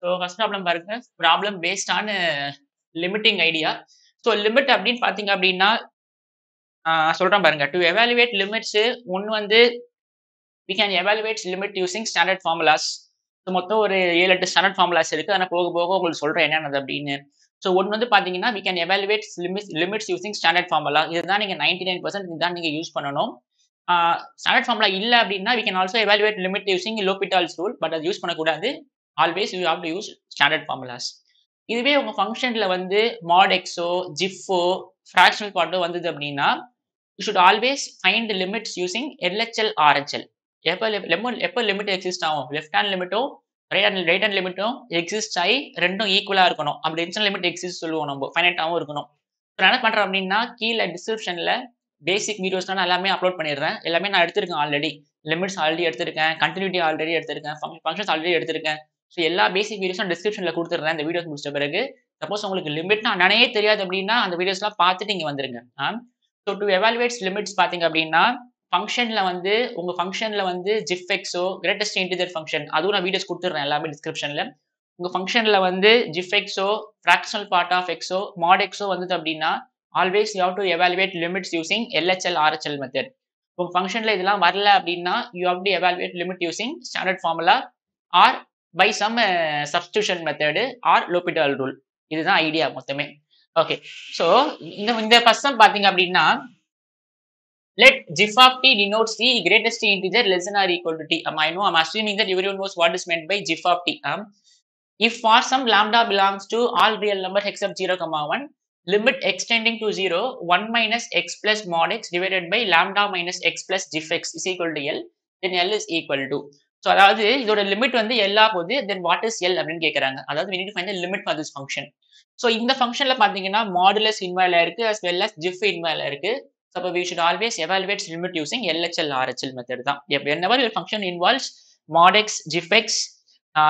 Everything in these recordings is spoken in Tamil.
ஸோ ஃபர்ஸ்ட் ப்ராப்ளம் பாருங்க. Problem based on limiting idea. So limit அப்படின்னு பார்த்தீங்க அப்படின்னா, சொல்றேன் பாருங்க. டு எவாலுவேட் லிமிட்ஸ் ஒண்ணு வந்து we can evaluate limit using standard formulas. So மொத்தம் ஒரு 7, 8 ஸ்டாண்டர்ட் ஃபார்முலாஸ் இருக்கு. ஆனா போக போக உங்களுக்கு சொல்றேன் என்னென்னது அப்படின்னு. ஸோ ஒண்ணு வந்து பார்த்தீங்கன்னா, we can evaluate limits using standard formula. இதுதான் நீங்க 99% இதுதான் நீங்க யூஸ் பண்ணணும். ஸ்டாண்டர்ட் ஃபார்முலா இல்ல அப்படின்னா, we can also evaluate limit using L'Hopital's rule. But அது யூஸ் பண்ணக்கூடாது. Always you have to use standard formulas. இதுவே உங்க ஃபங்ஷன்ல வந்து மாட் எக்ஸோ, ஜிஃப்போ, ஃபிராக்ஷனல் பார்ட்டோ வந்தது அப்படின்னா, you should always find limits using LHL, RHL. எப்ப லிமிட் எக்ஸிஸ்ட் ஆகும்? லெஃப்ட் ஹேண்ட் லிமிட்டும், ரைட் ஹேண்ட் லிமிட்டும் எக்ஸிஸ்ட் ஆகி 2ம் ஈக்குவலா இருக்கணும். அப்படி இருந்துச்சுன்னா லிமிட் எக்ஸிஸ்ட் சொல்லுவோம் நம்ம. ஃபைனைட்டாவும் இருக்கணும். இப்ப நான் என்ன பண்றேன் அப்படின்னா, கீழ டிஸ்கிரிப்ஷன்ல பேசிக் வீடியோஸ்லாம் நான் எல்லாமே அப்லோட் பண்ணிடுறேன். எல்லாமே நான் எடுத்திருக்கேன் ஆல்ரெடி. லிமிட்ஸ் ஆல்ரெடி எடுத்திருக்கேன். கன்டினியூட்டி ஆல்ரெடி எடுத்திருக்கேன். ஃபங்ஷன்ஸ் ஆல்ரெடி எடுத்திருக்கேன். ஸோ எல்லா பேசிக் வீடியோஸும் டிஸ்கிரிப்ஷன்ல குடுத்துடுறேன். இந்த வீடியோஸ் முடிச்ச பிறகு. சப்போஸ் உங்களுக்கு லிமிட்னா என்னன்னே தெரியாது அப்படின்னா, அந்த வீடியோஸ்லாம் பார்த்துட்டு இங்க வந்துருங்க. ஸோ டு எவாலுவேட் லிமிட்ஸ் பார்த்தீங்க அப்படின்னா, உங்க ஃபங்ஷன்ல வந்து ஜிஃப் எக்ஸோ, கிரேட்டஸ்ட் இன்டிஜர் ஃபங்ஷன் அதுவும் நான் வீடியோஸ் குடுத்துடுறேன் எல்லாமே டிஸ்கிரிப்ஷன்ல. உங்க ஃபங்ஷன்ல வந்து ஜிஃப் எக்ஸோ, ஃபிராக்ஷனல் பார்ட் ஆஃப் எக்ஸோ, மாட் எக்ஸோ வந்தது அப்படின்னா, always you have to evaluate limits using LHL, RHL method. உங்க ஃபங்ஷன்ல இதெல்லாம் வரல அப்படின்னா, you have to evaluate limit using standard formula or by some substitution method or L'Hopital rule. இதுதான் ஐடியா மொத்தமே. ஓகே. ஸோ இந்த ஃபர்ஸ்ட் சம் பார்த்தீங்க அப்படின்னா, let gif of t denotes the greatest integer less than or equal to t. I know I'm assuming that everyone knows what is meant by gif of t. If for some lambda belongs to all real numbers except 0, 1, limit extending to 0, 1 minus x plus mod x divided by lambda minus x plus gif x is equal to L, then L is equal to. So அதாவது இதோட லிமிட் வந்து L ஆகுது. Then what is L அப்படின்னு கேக்குறாங்க. அதாவது we need to find the limit for this function. So இந்த ஃபங்க்ஷன்ல பாத்தீங்கன்னா மாடுலஸ் இன்வால்வ் இருக்கு as well as gif involve இருக்கு. So we should always evaluate limit using LHL, RHL method தான். Whenever your function involves mod x, gif x,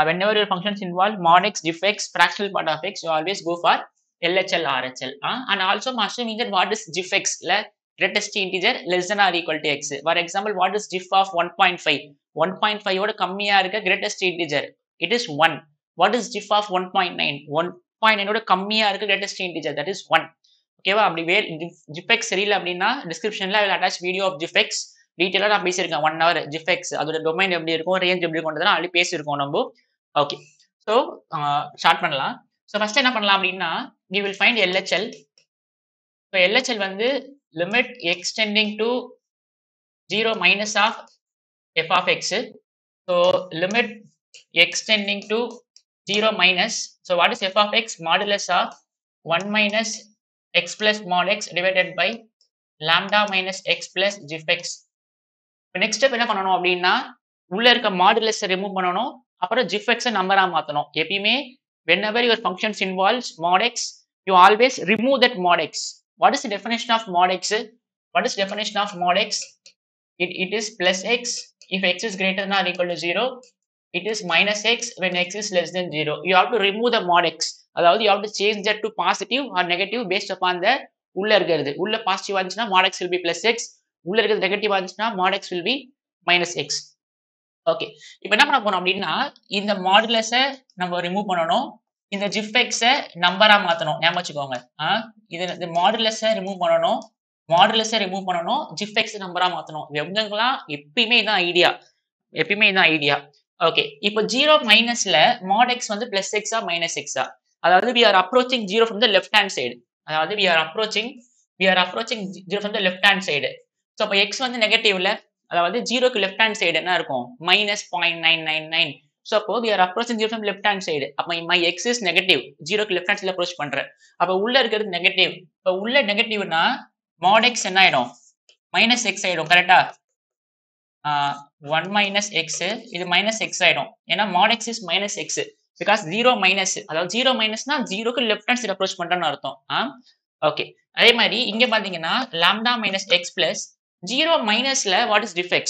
whenever your functions involve mod x, gif x, fractional part of x, you always go for LHL, RHL. And also I'm assuming that what is gif x? Greatest integer less than or equal to x. For example, what is gif of 1.5? 1.5 ஓட கம்மியா இருக்க greatest integer. It is 1. What is gif of 1.9? 1.9 ஓட கம்மியா இருக்க greatest integer. That is 1. ஓகேவா? அப்படி ஜிஃபெக்ஸ் தெரியல அப்படின்னா டிஸ்கிரிப்ஷன்ல ஐ அட்டாச் வீடியோ ஆஃப் ஜிஃபெக்ஸ் டீடைலா நான் பேசியிருக்கேன் 1 hour ஜிஃபெக்ஸ் அதோட டொமைன் எப்படி இருக்கும், ரேஞ்ச் எப்படி இருக்கும்ன்றத ஆல்ரெடி பேசியிருக்கோம் நம்ம. ஓகே. ஸோ ஸ்டார்ட் பண்ணலாம். ஸோ ஃபர்ஸ்ட் என்ன பண்ணலாம் அப்படின்னா, we will find LHL. So LHL வந்து limit extending to 0 minus of f of x. So limit extending to 0 minus. So what is f of x? Modulus of 1 minus x plus mod x divided by lambda minus x plus gif x. Next step என்ன பண்ணணும் அப்படின்னா, உள்ள இருக்க மாடுலஸ் ரிமூவ் பண்ணணும். அப்புறம் gif x நம்பரா மாத்தணும். எப்பயுமே whenever your functions involves mod x, you always remove that mod x. What is the definition of mod x? What is definition of mod x? It is plus x if x is greater than or equal to 0. It is minus x when x is less than 0. You have to remove the mod x. அதாவது you have to change that to positive or negative based upon the உள்ள இருக்கிறது. உள்ள பாசிட்டிவ் வந்துச்சுன்னா mod x will be plus x. உள்ள இருக்கிறது நெகட்டிவ் வந்துச்சுன்னா mod x will be minus x. Okay. இப்போ என்ன பண்ண போறோம் அப்படின்னா, இந்த மாடுலஸை நம்ம ரிமூவ் பண்ணணும். இந்த gif x-ஐ நம்பரா மாத்தணும். ஞாபகம் வச்சுக்கோங்க. இந்த மாடுலஸை ரிமூவ் பண்ணணும். gif x நம்பரா மாத்தணும். எங்கெங்கெல்லாம் எப்பயுமே இதான் ஐடியா. ஓகே. இப்போ 0 மைனஸ்ல mod x வந்து பிளஸ் எக்ஸா மைனஸ் எக்ஸா? அதாவது we are approaching 0 from the left hand side. அதாவது we are approaching 0 from the left hand side. So அப்ப x வந்து நெகட்டிவ்ல, அதாவது 0க்கு left hand side என்ன இருக்கும்? -0.999. So அப்போ we are approaching 0 from left hand side. அப்ப my x is negative. 0க்கு left hand side approach பண்றேன். அப்ப உள்ள இருக்கிறது நெகட்டிவ். இப்ப உள்ள நெகட்டிவ்னா mod x என்ன ஆயிடும்? மைனஸ் x ஆயிடும். கரெக்டா? 1 minus x இது minus x ஆயிடும். ஏன்னா mod x is minus x. Because 0 minus, அதாவது 0 minusனா 0க்கு left hand side approach பண்றேன்னு அர்த்தம். ஓகே. அதே மாதிரி இங்க பாத்தீங்கன்னா lambda minus x plus 0 minusல what is gif x?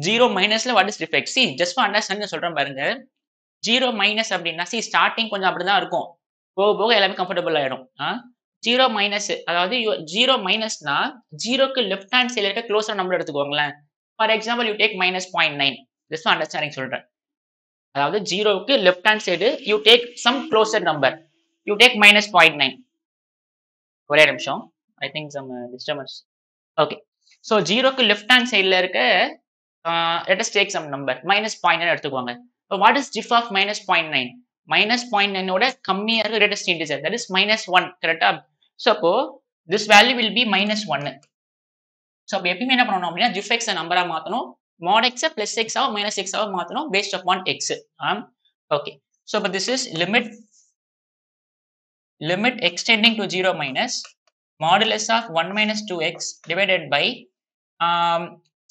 0 minusல what is gif x? See, just for understanding சொல்றேன் பாருங்க. 0 minus அப்படின்னா see ஸ்டார்டிங் கொஞ்சம் அப்படிதான் இருக்கும். போக போக எல்லாமே கம்ஃபர்டபுள் ஆயிடும். 0 minus, அதாவது 0 minusனா 0க்கு left hand side இருக்க க்ளோஸர் நம்பர் எடுத்துக்கோங்களேன். For example, you take minus 0.9. Just for understanding சொல்றேன். அதாவது 0க்கு left hand side you take some closer number. You take -0.9. ஒரே நிமிஷம். I think some disturbance. Okay. So 0க்கு லெஃப்ட் ஹேண்ட் சைடுல இருக்க let us take some number -0.9 எடுத்துக்கோங்க. What is diff of -0.9? -0.9 ஓட கம்மியா இருக்க greatest integer, that is -1. கரெக்டா? ஸோ அப்போ this value will be -1. So அப்போ எப்பயுமே என்ன பண்ணணும் அப்படின்னா diff x நம்பரா மாத்தணும். mod x plus x ஆவோ minus x ஆவோ மாத்தணும் based upon x. Okay. So அப்போ this is limit extending to 0 minus modulus of 1 minus 2x divided by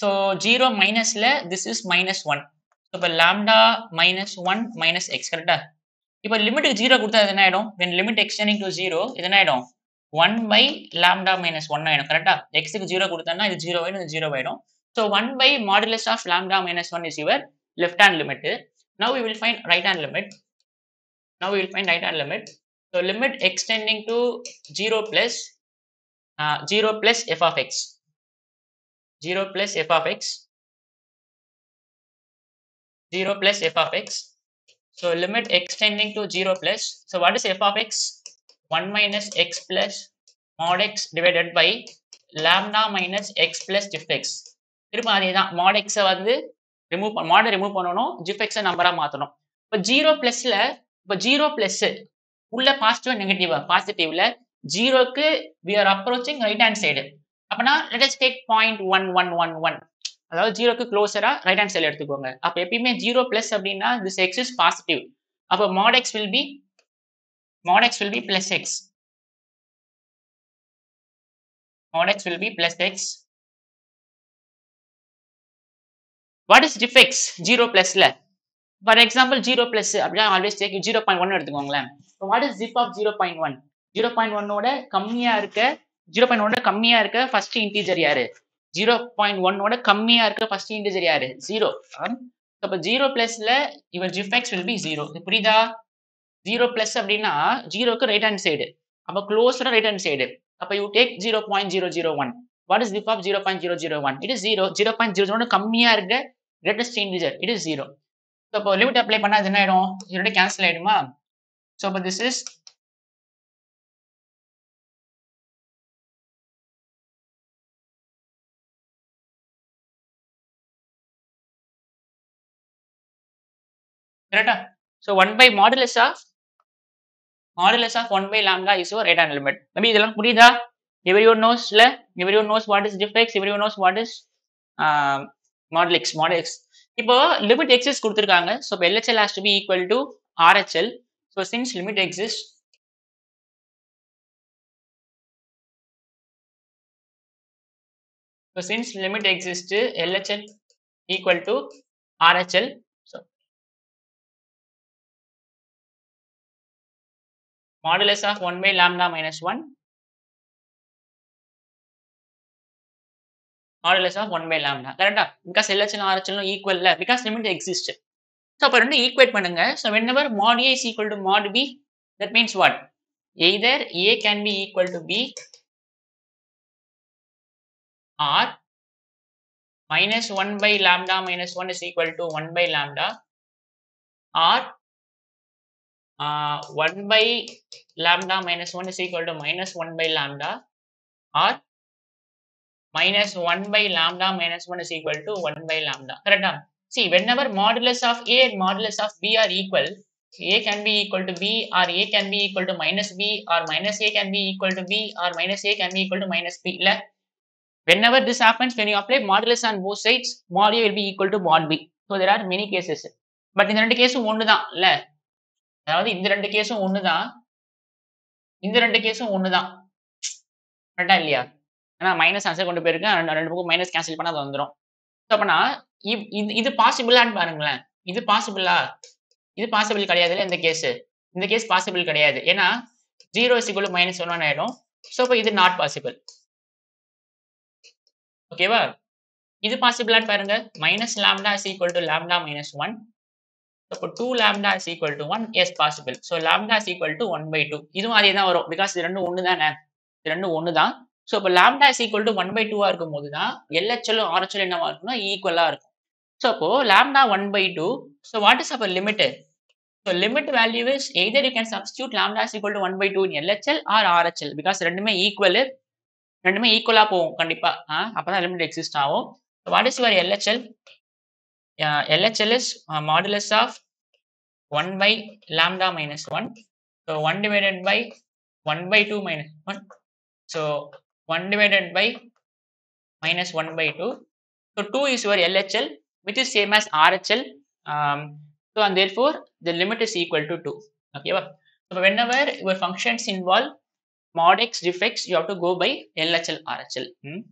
so 0 minusல this is -1. so இப்போ lambda -1 minus x கரெக்டா? இப்போ லிமிட்டுக்கு 0 கொடுத்தா இது என்ன ஆயிடும்? when limit extending to 0 இது என்ன ஆயிடும்? 1 by lambda minus 1 ஆயிடும் கரெக்டா? x க்கு 0 கொடுத்தா இது 0 ஆயிடும், இது 0 ஆயிடும். so 1 by modulus of lambda minus 1 is your left hand limit. now we will find right hand limit. so limit extending to 0 plus f of x. 0 plus f of x. 0 plus f of x. So limit extending to 0 plus. So what is f of x? 1 minus x plus mod x divided by lambda minus x plus diff x. திரும்ப அதேதான் mod x வந்து mod ரிமூவ் பண்ணனும், diff x நம்பரா மாத்தணும். இப்போ 0 பிளஸ்ல இப்போ 0 பிளஸ் உள்ள பாசிட்டிவ் நெகட்டிவா? பாசிட்டிவ்ல 0க்கு we are approaching right hand side. அப்பனா let us take 0.1111. அதாவது 0க்கு க்ளோசரா ரைட் ஹேண்ட் சைடுல எடுத்துக்கோங்க. அப்ப எப்பயுமே 0 பிளஸ் அப்படின்னா this x is positive. அப்ப mod x will be plus x. mod x will be plus x. what is diff x 0 பிளஸ்ல? for example 0 plus அப்படினா always take 0.1 எடுத்துக்கோங்களேன். what is diff of 0.1? 0.1 ஓட கம்மியா இருக்க ஃபர்ஸ்ட் இன்டிஜர் யாரு? 0.1 ஓட கம்மியா இருக்க ஃபர்ஸ்ட் இன்டிஜர் யாரு? 0. அப்ப 0 பிளஸ்ல your diff x will be 0. இது புரியுதா? 0 பிளஸ் அப்படின்னா 0க்கு ரைட் ஹேண்ட் சைடு, அப்ப க்ளோஸரா ரைட் ஹேண்ட் சைடு. அப்ப you take 0.001. what is diff of 0.001? it is 0. 0.001 கம்மியா இருக்க greatest integer, it is 0. so அப்போ லிமிட் அப்ளை பண்ணா அது என்ன ஆயிடும்? இதோட கேன்சல் ஆயிடுமா? so அப்ப this is கரெக்டா? so 1 by modulus of 1 by lambda is your right hand limit. Maybe இதெல்லாம் புரியுதா? everyone knows what is diff x, everyone knows what is mod x. இப்போ limit exists கொடுத்திருக்காங்க. so LHL has to be equal to RHL. so since limit exists, LHL equal to RHL. so modulus of 1 by lambda minus 1. modulus of 1 by lambda. கரெக்டா? because LHL and RHL equal இல்ல, because limit exists. so அப்ப ரெண்டு ஈக்குவேட் பண்ணுங்க. so whenever mod A is equal to mod B, that means what? either A can be equal to B or minus 1 by lambda minus 1 is equal to 1 by lambda, or 1 by lambda minus 1 is equal to minus 1 by lambda, or minus 1 by lambda minus 1 is equal to 1 by lambda. Correct? See, whenever modulus of A and modulus of B are equal, A can be equal to B, or A can be equal to minus B, or minus A can be equal to B, or minus A can be equal to minus B. Whenever this happens, when you apply modulus on both sides, mod A will be equal to mod B. So there are many cases. But இந்த ரெண்டு கேஸும் ஒண்ணுதான் இல்ல? அதாவது இந்த ரெண்டு கேஸும் ஒண்ணுதான், கரெக்டா இல்லையா? ஏன்னா மைனஸ் ஆன்சர் கொண்டு போயிருக்கேன், ரெண்டு பக்கம் மைனஸ் கேன்சல் பண்ணா அது வந்துடும். அப்பனா இது பாசிபிளான்னு பாருங்களேன். இது பாசிபிளா? இது பாசிபிள் கிடையாது. இந்த கேஸ் பாசிபிள் கிடையாது. ஏன்னா 0 is equal to minus 1 ஆயிடும். ஸோ இப்போ இது நாட் பாசிபிள். ஓகேவா? இது பாசிபிளான்னு பாருங்க. Minus lambda is equal to lambda minus 1. அப்போ 2 lambda is equal to 1. Yes possible. So lambda is equal to 1/2. இதுவும் அதே தான் வரும். பிகாஸ் இது ரெண்டும் ஒன்று தானே. இது ரெண்டும் ஒன்று தான். ஸோ இப்போ லாம்டா இஸ் ஈக்குவல் டு 1/2 இருக்கும் போது தான் LHL RHL என்னவா இருக்கும்னா ஈக்குவலா இருக்கும். ஸோ So அப்போ lambda 1 by 2. So what is our limit? So limit value is either you can substitute lambda is equal to 1 by 2 in LHL or RHL because ரெண்டுமே equal. ரெண்டுமே ஈக்குவலா போகும் கண்டிப்பா. அப்பதான் லிமிட் எக்ஸிஸ்ட் ஆகும். So what is your LHL? LHL is modulus of 1 by lambda minus 1. So 1 divided by 1 by 2 minus 1. So 1 divided by minus 1 by 2. So 2 is your LHL, which is same as RHL. So and therefore the limit is equal to 2. Okay. So whenever your functions involve mod x, diff x, you have to go by LHL, RHL.